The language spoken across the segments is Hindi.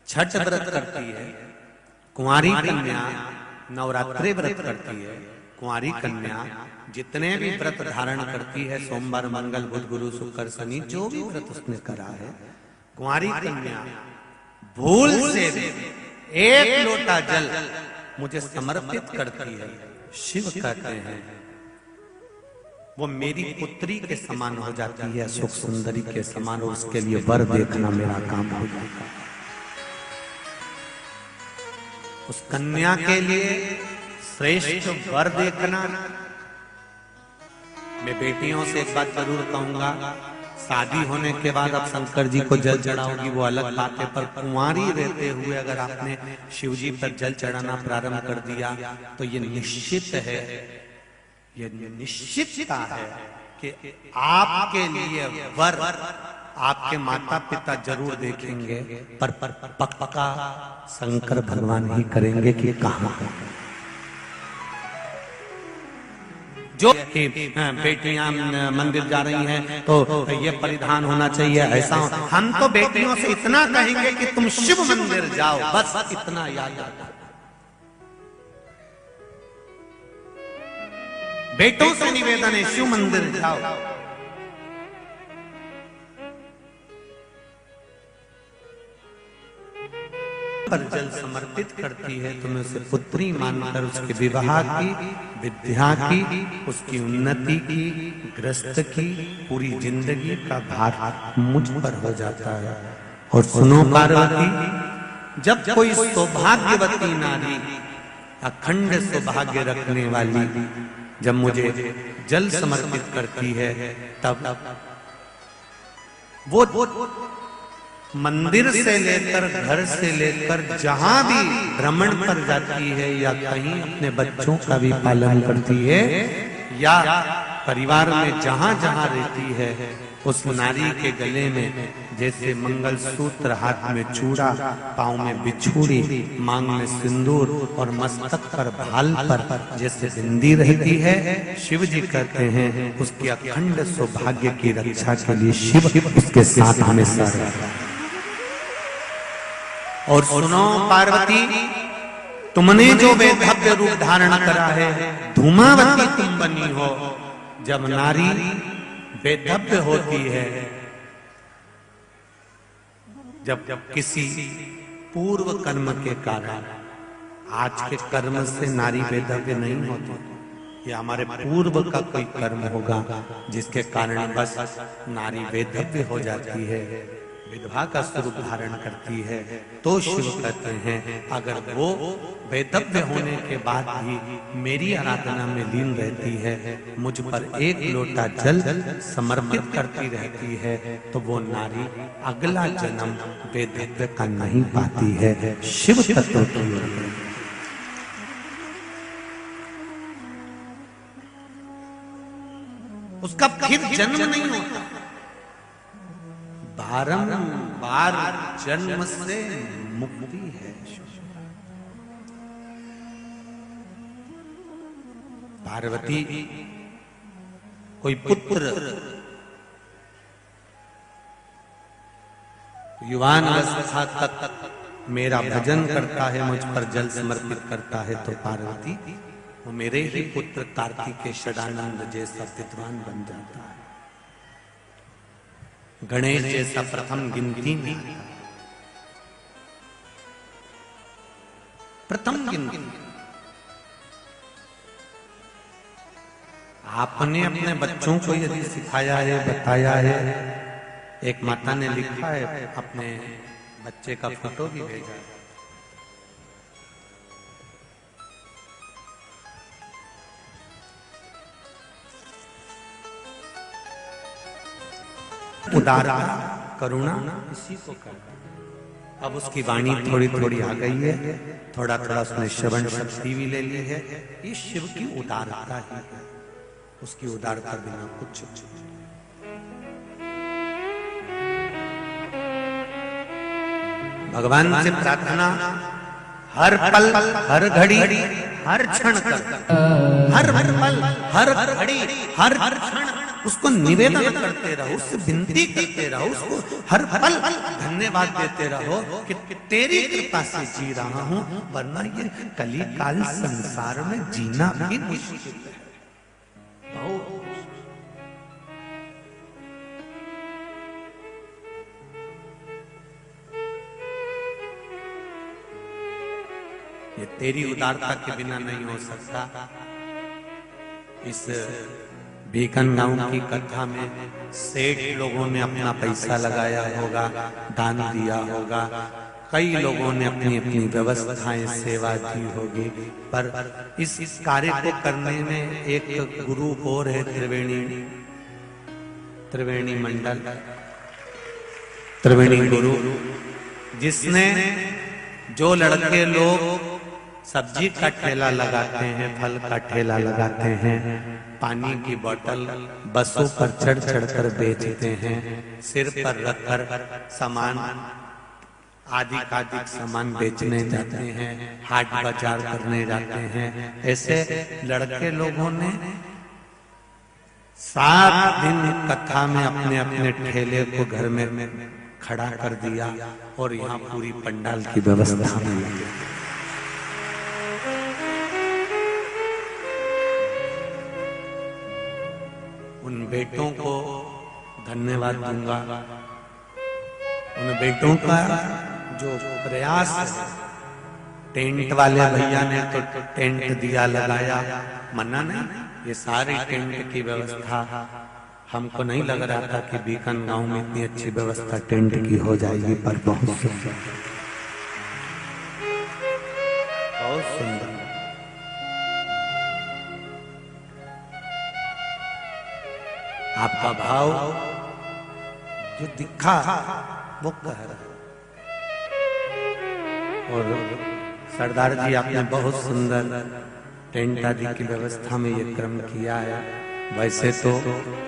छठ व्रत करती है, कुंवारी कन्या नवरात्रि व्रत करती है, कुंवारी कन्या जितने भी व्रत धारण करती है, सोमवार मंगल बुध गुरु शुक्र शनि जो भी व्रत उसने करा है, कुंवारी कन्या भूल से भी एक लोटा जल मुझे समर्पित करती है, शिव कहते हैं वो मेरी पुत्री के समान हो जाती है, सुख सुंदरी के समान, और उसके लिए वर देखना मेरा काम हो जाता है। उस कन्या के लिए श्रेष्ठ वर देखना। मैं बेटियों से एक बात जरूर कहूंगा, शादी होने के बाद अब शंकर जी को जल चढ़ाओगी वो अलग बात है, पर कुंवारी रहते हुए अगर आपने शिव जी पर जल चढ़ाना प्रारंभ कर दिया तो ये निश्चित है, ये निश्चितता है कि आपके लिए वर आपके माता पिता जरूर देखेंगे, पर पक्का शंकर भगवान ही करेंगे कि कहां है। जो बेटियां मंदिर जा रही हैं तो ये परिधान होना चाहिए, ऐसा हम तो बेटियों से इतना कहेंगे कि तुम शिव मंदिर जाओ, बस इतना याद रखो। बेटों से निवेदन है शिव मंदिर जाओ। पर जल समर्पित करती है तो मैं उसे पुत्री मानकर उसके विवाह की, विद्या की, उसकी उन्नति की, ग्रस्त की पूरी जिंदगी का भार मुझ पर हो जाता है। और सुनो पार्वती, जब कोई सौभाग्यवती नारी, अखंड सौभाग्य रखने वाली जब मुझे जल समर्पित करती है, तब वो मंदिर से लेकर घर से लेकर जहां भी भ्रमण पर जाती है, या कहीं अपने बच्चों का भी पालन करती है, या परिवार में जहां जहां रहती है, उस नारी के गले में जैसे मंगल सूत्र, हाथ में चूड़ा, पांव में बिछूड़ी, मांग में सिंदूर और मस्तक पर भाल पर जैसे बिंदी रहती है, शिव जी कहते हैं उसके अखंड सौभाग्य की रक्षा के लिए शिव उसके साथ हमेशा रहता है। और सुनो पार्वती, तुमने जो वैधव्य रूप धारण करा है, धूमावती तुम बनी हो। जब नारी वैधव्य होती है, जब किसी पूर्व कर्म के कारण, आज के कर्म से नारी वैधव्य नहीं होती, ये हमारे पूर्व का कोई कर्म होगा जिसके कारण बस नारी वैधव्य हो जाती है, विधवा का स्वरूप धारण करती है, तो शिव कहते हैं अगर वो वैधव्य होने के बाद भी मेरी आराधना में लीन रहती है, मुझ पर एक लोटा जल समर्पित करती रहती है, तो वो नारी अगला जन्म वैधव्य का नहीं पाती है, शिव तत्व की ओर। उसका फिर जन्म नहीं होता, बारंबार जन्म से मुक्ति है। पार्वती, कोई पुत्र युवान अवस्था तक मेरा भजन करता है, मुझ पर जल समर्पित करता है, तो पार्वती वो मेरे ही पुत्र कार्तिकेय षडानंद जैसा विद्वान बन जाता है, गणेश जैसा प्रथम गिनती में, प्रथम गिनती। आपने अपने बच्चों को यदि सिखाया है, बताया है, एक माता ने लिखा है, अपने बच्चे का फोटो भी भेजा, उदारता करुणा इसी को कहते। अब उसकी वाणी थोड़ी थोड़ी आ गई है, थोड़ा थोड़ा उसने श्रवण शक्ति भी ले ली है, ये शिव की उदारता ही है, उसकी उदारता बिना कुछ। भगवान से प्रार्थना हर पल, हर घड़ी, हर क्षण कर, हर पल, हर घड़ी, हर क्षण उसको निवेदन करते रहो, उससे विनती करते रहो, उसको हर पल धन्यवाद देते रहो कि तेरी कृपा से जी रहा हूं, वरना ये कली काल संसार में जीना भी मुश्किल है। ये तेरी उदारता के बिना नहीं हो सकता। इस बीकन गांव की कथा में सेठ लोगों ने अपना पैसा लगाया होगा, दान दिया होगा, कई लोगों ने अपनी अपनी व्यवस्थाएं सेवा दी होगी, पर इस कार्य को करने में एक गुरु और है, त्रिवेणी मंडल, त्रिवेणी गुरु, जिसने जो लड़के लोग सब्जी का ठेला लगाते हैं, फल का ठेला लगाते हैं, पानी की बोतल बसों पर चढ़ चढ़ कर बेचते हैं, सिर पर रखकर सामान आदि सामान बेचने जाते हैं, हाट बाजार करने जाते हैं, ऐसे लड़के लोगों ने 7 दिन कथा में अपने अपने ठेले को घर में खड़ा कर दिया और यहाँ पूरी पंडाल की व्यवस्था में लगे। उन बेटों को धन्यवाद दूंगा, उन बेटों का जो प्रयास है। टेंट वाले भैया ने तो टेंट दिया लगाया, मना नहीं, ये सारी टेंट की व्यवस्था हमको नहीं लग रहा था कि बीकन गांव में इतनी अच्छी व्यवस्था टेंट की हो जाएगी, पर बहुत सुंदर, बहुत सुंदर। आपका भाव जो दिखा वो कह रहा, और सरदार जी आपने बहुत सुंदर टेंट आदि की व्यवस्था में ये क्रम किया है। वैसे तो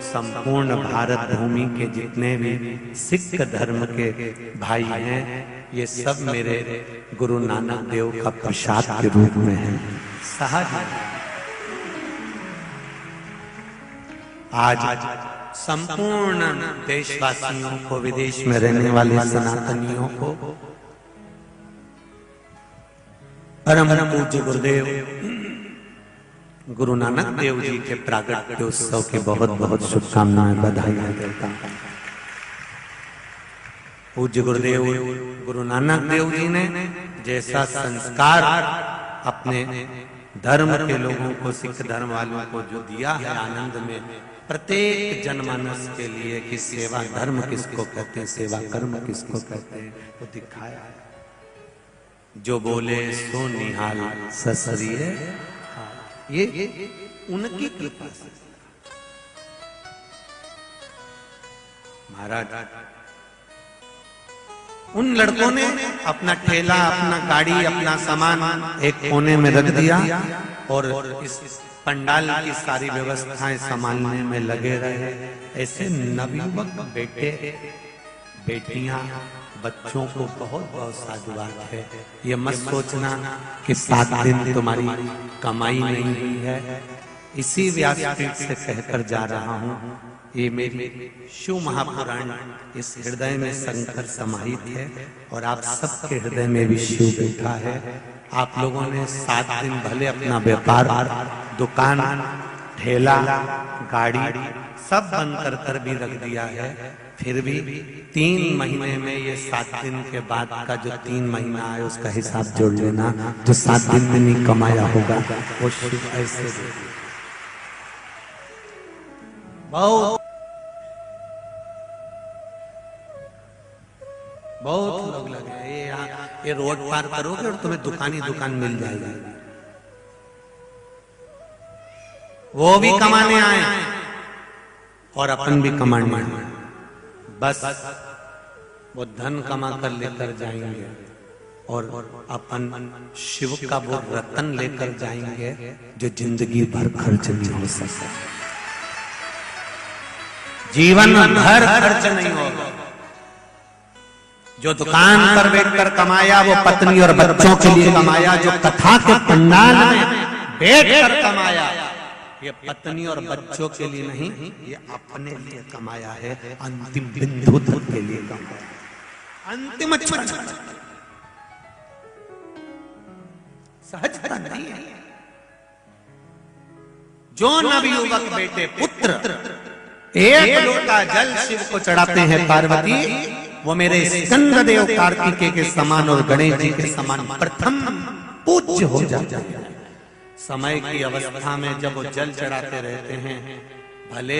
संपूर्ण भारत भूमि के जितने भी सिख धर्म के भाई हैं, ये सब मेरे गुरु नानक देव का प्रसाद के रूप में है। सहज आज संपूर्ण देशवासियों को, विदेश में रहने वाले सनातनियों को परम पूज्य गुरुदेव गुरु नानक देव जी के प्रागट्योत्सव की बहुत बहुत शुभकामनाएं, बधाइयां देता हूं। पूज्य गुरुदेव गुरु नानक देव जी ने जैसा संस्कार अपने धर्म के लोगों को, सिख धर्म वालों को जो दिया है आनंद में, प्रत्येक जनमानस के लिए कि सेवा धर्म किसको कहते हैं, सेवा कर्म किसको कहते हैं, तो दिखाया है। जो बोले सो निहाल ससरिये, ये उनकी कृपा से। महाराज उन लड़कों ने अपना ठेला, अपना गाड़ी, अपना सामान एक कोने में रख दिया और इस पंडाल की सारी व्यवस्थाएं संभालने में लगे रहे। ऐसे नवयुवक बेटे बेटियां बच्चों को बहुत बहुत साधुवाद है। ये मत सोचना कि 7 दिन तुम्हारी कमाई नहीं हुई है। इसी व्यासपीठ से कहकर जा रहा हूँ, ये मेरी शिव महापुराण इस हृदय में शंकर समाहित है और आप सबके हृदय में भी शिव बैठा है। आप लोगों ने 7 दिन भले अपना व्यापार, दुकान, ठेला, गाड़ी सब बंद कर कर भी रख दिया है, फिर भी 3 महीने में ये 7 दिन के बाद का जो 3 महीना है उसका हिसाब जोड़ लेना। जो 7 दिन में नहीं कमाया होगा वो शिव ऐसे बहुत लोग लगे। ये रोड पार करोगे और तुम्हें दुकान ही दुकान मिल जाएगी। वो भी कमाने आए और अपन भी कमाने आए, बस वो धन कमा कर लेकर जाएंगे और अपन शिव का वो रतन लेकर जाएंगे जो जिंदगी भर खर्च नहीं हो सकता, जीवन भर खर्च नहीं होगा। जो दुकान पर बैठकर कमाया वो पत्नी और बच्चों के लिए कमाया, जो कथा के पंडाल में बैठकर कमाया ये पत्नी और बच्चों के लिए नहीं, ये अपने लिए कमाया है, अंतिम बिंदु तक के लिए कमाया, अंतिम क्षण। सहजता नहीं है। जो नवयुवक बेटे पुत्र एक लोटा जल शिव को चढ़ाते हैं पार्वती, वो मेरे स्कंददेव कार्तिकेय के समान और गणेश जी के समान प्रथम पूज्य हो जाता है। समय की अवस्था में जब वो जल चढ़ाते रहते हैं, भले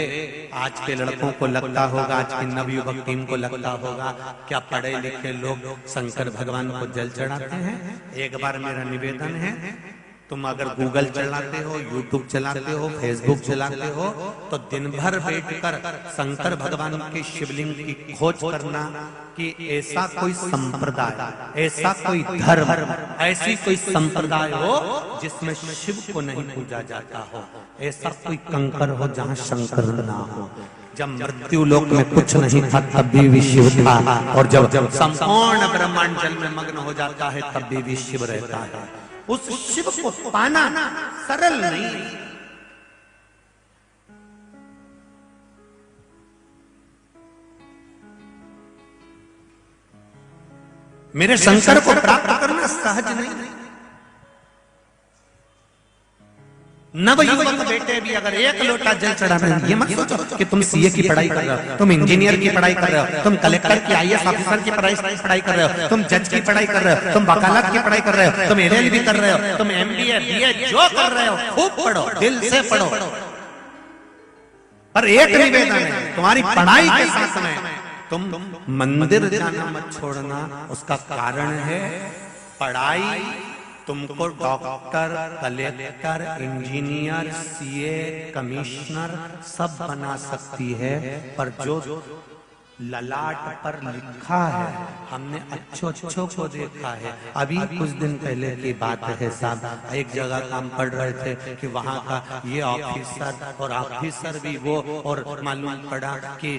आज के लड़कों को लगता होगा, आज की नवयुवक टीम को लगता होगा, क्या पढ़े लिखे लोग शंकर भगवान को जल चढ़ाते हैं। एक बार मेरा निवेदन है, तुम अगर गूगल चलाते हो, यूट्यूब चलाते हो, फेसबुक चलाते हो, तो दिन भर बैठकर शंकर भगवान के शिवलिंग की खोज करना कि ऐसा कोई संप्रदाय, ऐसा कोई धर्म, ऐसी कोई संप्रदाय हो जिसमें शिव को नहीं पूजा जाता हो, ऐसा कोई कंकर हो जहाँ शंकर ना हो। जब मृत्यु लोक में कुछ नहीं था तब भी शिव था, और जब संपूर्ण ब्रह्मांड जल में मग्न हो जाता है तब भी शिव रहता है। उस शिव को पाना सरल नहीं। मेरे शंकर को प्राप्त करना सहज नहीं। नवयुवक बेटे भी अगर एक लोटा जल चढ़ाना है, ये मत सोचो कि तुम सीए की पढ़ाई कर रहे हो, तुम इंजीनियर की पढ़ाई कर रहे हो, तुम कलेक्टर की आईएएस ऑफिसर की पढ़ाई कर रहे हो, तुम जज की पढ़ाई कर रहे हो, तुम वकालत की पढ़ाई कर रहे हो, तुम एलएलबी कर रहे हो, तुम एमबीए बीए जो कर रहे हो खूब पढ़ो, दिल से पढ़ो। पर एक निवेदन है, तुम्हारी पढ़ाई के साथ में तुम मंदिर जाना मत छोड़ना। उसका कारण है पढ़ाई तुमको doctor, collector, engineer, CA, commissioner सब बना सकती है, पर जो ललाट पर लिखा है, हमने अच्छों को देखा है। अभी कुछ दिन पहले की बात है साहब, एक जगह हम पढ़ रहे थे कि वहाँ का ये ऑफिसर और ऑफिसर भी वो, और मालूम पड़ा कि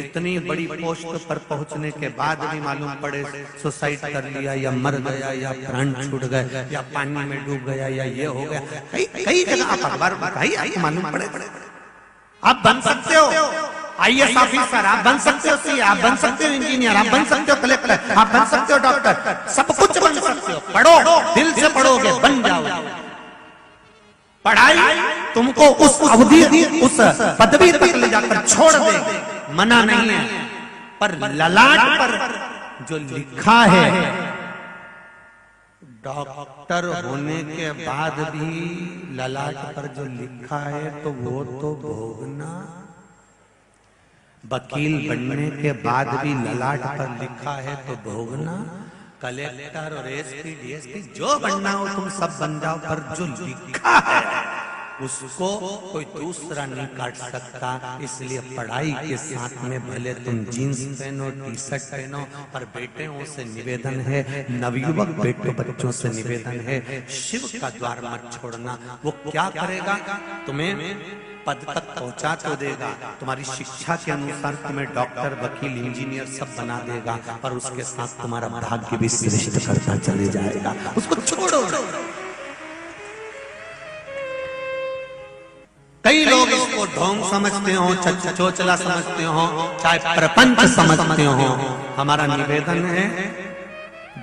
इतनी बड़ी पोस्ट पर पहुँचने के बाद भी मालूम पड़े सुसाइड कर लिया, या मर गया, या प्राण छूट गए, या पानी में डूब गया, या ये हो गया। कई जगह आप अखबार बताइए, मालूम पड़े। आप बन सकते हो आईएएस ऑफिसर, आप बन सकते हो सीए, आप बन सकते हो इंजीनियर, आप बन सकते हो कलेक्टर, आप बन सकते हो डॉक्टर, सब कुछ बन सकते हो। पढ़ो, दिल से पढ़ोगे बन जाओगे। पढ़ाई तुमको उस अवधि, उस पदवी तक ले जाकर छोड़ दे, मना नहीं है, पर ललाट पर जो लिखा है, डॉक्टर होने के बाद भी ललाट पर जो लिखा है तो वो तो भोगना। वकील बनने के बाद भी ललाट पर लिखा है तो भोगना। कलेक्टर और एसपी डीएसपी जो बनना हो तुम सब बन जाओ, पर जो लिखा है उसको कोई दूसरा नहीं काट सकता। इसलिए पढ़ाई के साथ में भले तुम जीन्स पहनो, टी शर्ट पहनो, पर बेटियों से निवेदन है, नवयुवक बेटों बच्चों से निवेदन है, शिव का द्वार मत छोड़ना। वो क्या करेगा, तुम्हें पद तक पहुंचा तो देगा, तुम्हारी शिक्षा के अनुसार तुम्हें डॉक्टर, वकील, इंजीनियर सब बना देगा, पर उसके साथ तुम्हारा भाग्य भी श्रेष्ठ करता चले जाएगा। उसको छोड़ो। कई लोग इसको ढोंग समझते हो, चोचला समझते हो, चाहे प्रपंच समझते हो। हमारा निवेदन है,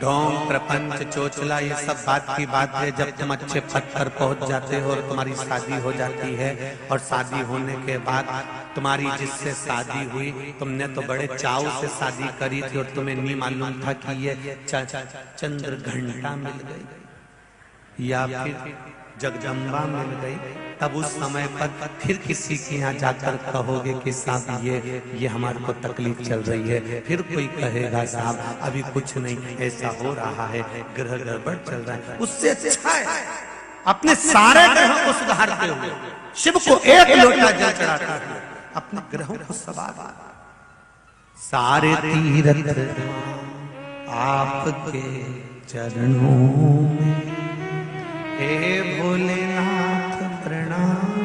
ढोंग, प्रपंच, चोचला ये सब बात की बात है जब तुम अच्छे पद पर पहुंच जाते हो और तुम्हारी शादी हो जाती है, और शादी होने के बाद तुम्हारी जिससे शादी हुई, तुमने तो बड़े चाव से शादी करी थी और तुम्हें नहीं मालूम था कि ये चंद्र घंटा मिल गई या फिर जगदम्बा मिल गई, तब उस समय पर फिर किसी के यहाँ जाकर कहोगे कि साहब ये हमारे को तकलीफ चल रही है, फिर कोई कहेगा साहब अभी कुछ नहीं, ऐसा हो रहा है, ग्रह गड़बड़ चल रहा है। उससे अच्छा है अपने सारे ग्रहों को सुधारते हुए शिव को एक लोटा जल चढ़ाता है, अपने ग्रहों को सवार। सारे तीर्थ आपके चरणों में, हे भोलेनाथ प्रणाम,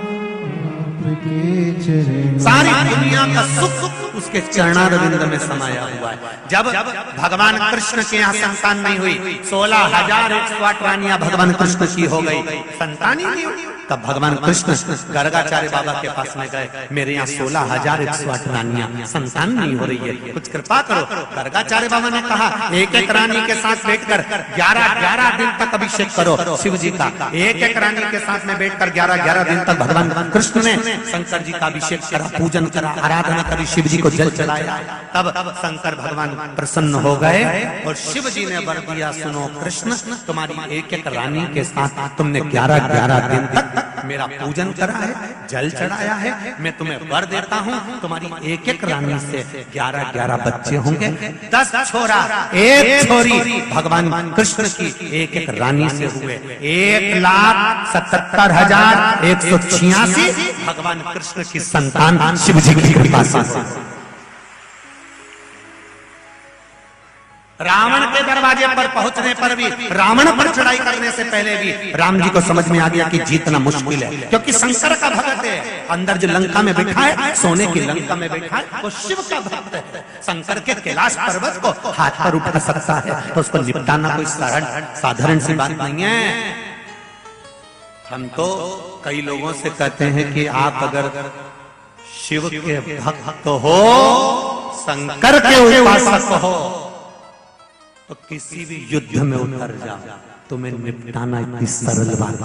सारी दुनिया का सुख उसके चरणारविंद में समाया हुआ है। जब भगवान कृष्ण के यहाँ संतान नहीं हुई, 16,108 रानियां भगवान कृष्ण की हो गई, संतान ही नहीं हुई, तब भगवान कृष्ण गर्गाचार्य बाबा के पास में गए, मेरे यहाँ 16,108 रानियां, संतान नहीं हो रही है, कुछ कृपा करो। गर्गाचार्य बाबा ने कहा एक एक रानी के साथ बैठकर 11-11 दिन तक अभिषेक करो शिव जी का। एक एक रानी के साथ में बैठकर 11-11 दिन तक भगवान कृष्ण ने शंकर जी का अभिषेक करा, पूजन करा, आराधना करी, शिव जी को जल चढ़ाया। तब शंकर भगवान प्रसन्न हो गए और शिव जी ने वर दिया, सुनो कृष्ण, तुम्हारी एक एक रानी के साथ तुमने 11-11 दिन तक मेरा पूजन करा है, जल चढ़ाया है, मैं तुम्हें वर देता हूँ, तुम्हारी एक एक रानी से 11-11 बच्चे होंगे, 10 छोरा 1 छोरी भगवान कृष्ण की एक एक रानी से हुए। 1,77,186 भगवान कृष्ण की संतान शिव जी की कृपा से। रावण के दरवाजे पर पहुंचने पर भी, रावण पर चढ़ाई करने से पहले भी राम जी को समझ में आ गया कि जीतना मुश्किल है, क्योंकि शंकर का भक्त है। अंदर जो लंका में बैठा है, सोने की लंका में बैठा है, वो शिव का भक्त है। शंकर के कैलाश पर्वत को हाथ पर उठा सकता है, तो उसको निपटाना कोई साधारण सी बात नहीं है। हम तो कई लोगों से कहते हैं कि आप अगर शिव के भक्त हो, शंकर के उपासक हो, तो किसी भी युद्ध में उतर जाओ, तुम्हें निपटाना इतनी सरल बात।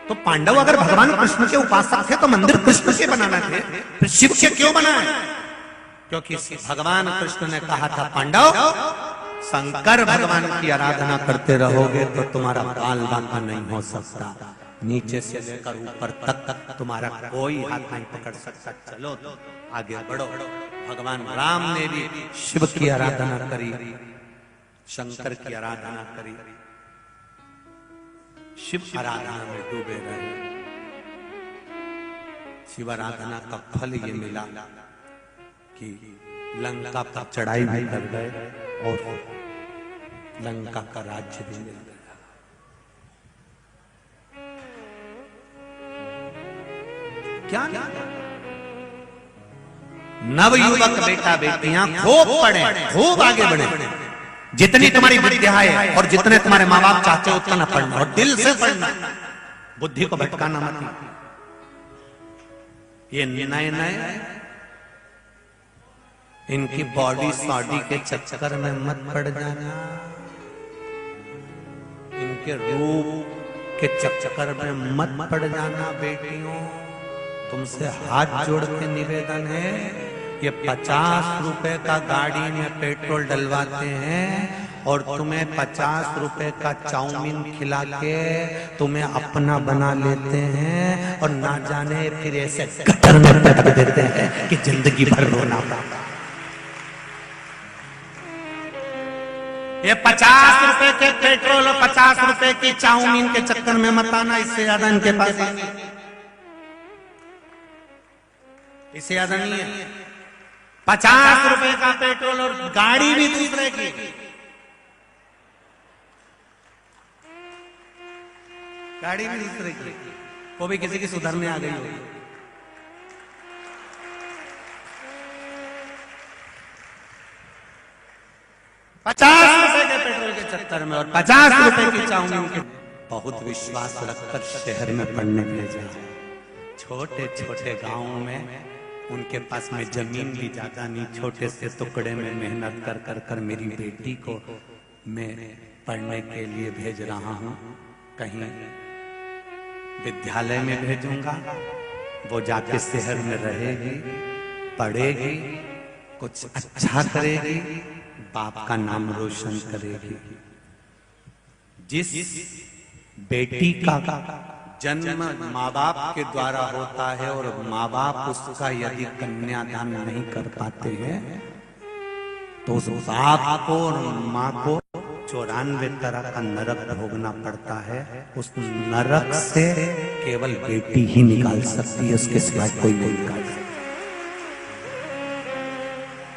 तो पांडव अगर भगवान कृष्ण के उपासक थे तो मंदिर कृष्ण के बनाना थे, फिर शिव के क्यों बनाए? क्योंकि भगवान कृष्ण ने कहा था, पांडव शंकर भगवान की आराधना करते रहोगे तो तुम्हारा बाल बांका नहीं हो सकता, नीचे से लेकर ऊपर तक तुम्हारा कोई हाथ नहीं पकड़ सकता, चलो आगे बढ़ो। भगवान राम ने भी शिव की आराधना करी, शंकर की आराधना करी, शिव आराधना में डूबे रहे। शिव आराधना का फल ये मिला कि लंका पर चढ़ाई भी कर गए और लंका का राज्य भी मिल गया। क्या नवयुवक बेटा बेटियां खूब पढ़े, खूब आगे बढ़े, जितनी तुम्हारी विद्या है और जितने तुम्हारे माँ बाप चाहते हो उतना पढ़ना, और दिल से पढ़ना, बुद्धि को भटकाना मत। ये नए नए इनकी बॉडी सॉडी के चक्कर में मत पड़ जाना, इनके रूप के चक्कर में मत पड़ जाना। बेटियों, तुमसे हाथ जोड़ के निवेदन है, ये 50 रुपए का गाड़ी में पेट्रोल डलवाते हैं और तुम्हें 50 रुपए का चाउमीन खिला के तुम्हें अपना बना लेते हैं, और ना जाने फिर ऐसे गटर में पटक देते हैं कि जिंदगी भर रोना पड़ता। ये 50 रुपए के पेट्रोल और 50 रुपए की चाउमीन के चक्कर में मत आना, इससे ज्यादा इनके पास, इससे ज्यादा नहीं है। 50 रुपए का पेट्रोल और गाड़ी भी दूसरे की, गाड़ी भी दूसरे की, वो भी किसी की सुधरने आ गई होगी। 50 रुपए के पेट्रोल के चक्कर में और 50 रुपए की चाउमीन के, बहुत विश्वास रखकर शहर में पढ़ने के लिए जाए। छोटे छोटे गांवों में उनके पास में जमीन भी ज्यादा नहीं, छोटे से टुकड़े में मेहनत कर कर कर मेरी बेटी को मैं पढ़ने के लिए भेज रहा हूँ। कहीं विद्यालय में भेजूंगा, वो जाके शहर में रहेगी, पढ़ेगी, कुछ अच्छा करेगी, बाप का नाम रोशन करेगी। जिस बेटी का जन्म माँ बाप के द्वारा होता है और माँ बाप उसका यदि कन्यादान नहीं कर पाते हैं तो उस बाप को और माँ को 94 तरह का नरक भोगना पड़ता है। उस नरक से केवल बेटी ही निकाल सकती है, उसके सिवा कोई नहीं निकाल सकता।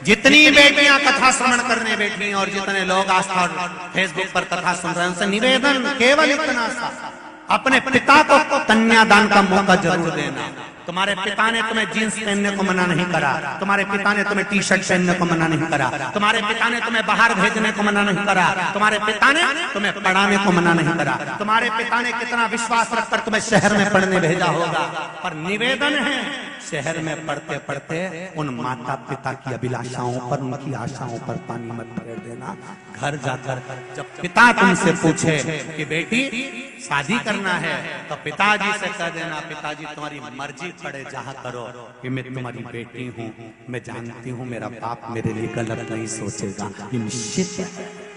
जितनी बेटियां कथा श्रवण करने बैठी और जितने लोग आस्था फेसबुक पर कथा सुन रहे हैं, उनसे निवेदन केवल इतना सा, अपने पिता को कन्यादान का मौका जरूर देना। तुम्हारे पिता ने तुम्हें जींस पहनने को मना नहीं करा, तुम्हारे पिता ने तुम्हें टी शर्ट पहनने को मना नहीं करा, तुम्हारे पिता ने तुम्हें बाहर भेजने को मना नहीं करा, तुम्हारे पिता ने तुम्हें पढ़ाने को मना नहीं करा, तुम्हारे पिता ने कितना विश्वास रखकर तुम्हें शहर में पढ़ने भेजा होगा। पर निवेदन है, शहर में पढ़ते पढ़ते उन माता पिता की अभिलाषाओं पर, उनकी आशाओं पर पानी मत फेर देना। घर जाकर जब पिता तुमसे पूछे कि बेटी शादी करना है, तो पिताजी से कह देना, पिताजी तुम्हारी मर्जी पड़े जहां करो, कि मैं तुम्हारी बेटी हूँ, मैं जानती हूँ मेरा बाप मेरे लिए गलत नहीं सोचेगा, ये निश्चित है।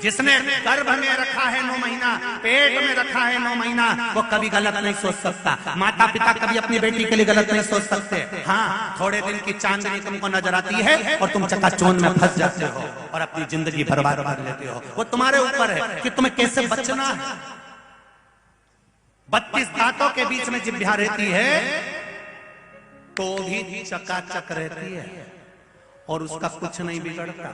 जिसने गर्भ में रखा है 9 महीना, पेट में रखा है 9 महीना, वो कभी गलत नहीं सोच सकता। माता पिता कभी अपनी बेटी के लिए गलत नहीं सोच सकते। हाँ, थोड़े दिन की चांदनी तुमको नजर आती है और तुम चकाचौंध में फंस जाते हो और अपनी जिंदगी बर्बाद कर लेते हो। वो तुम्हारे ऊपर है कि तुम्हें कैसे बचना है। 32 दांतों के बीच में जिभ्या रहती है तो भी चकाचक रहती है और उसका कुछ नहीं बिगड़ता।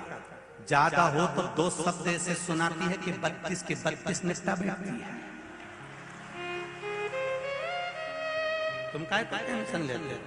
ज्यादा हो तो 2 शब्द ऐसे सुनाती है कि 32 की 32 निष्ठा बैठती है। तुम काय टेंशन लेते हो?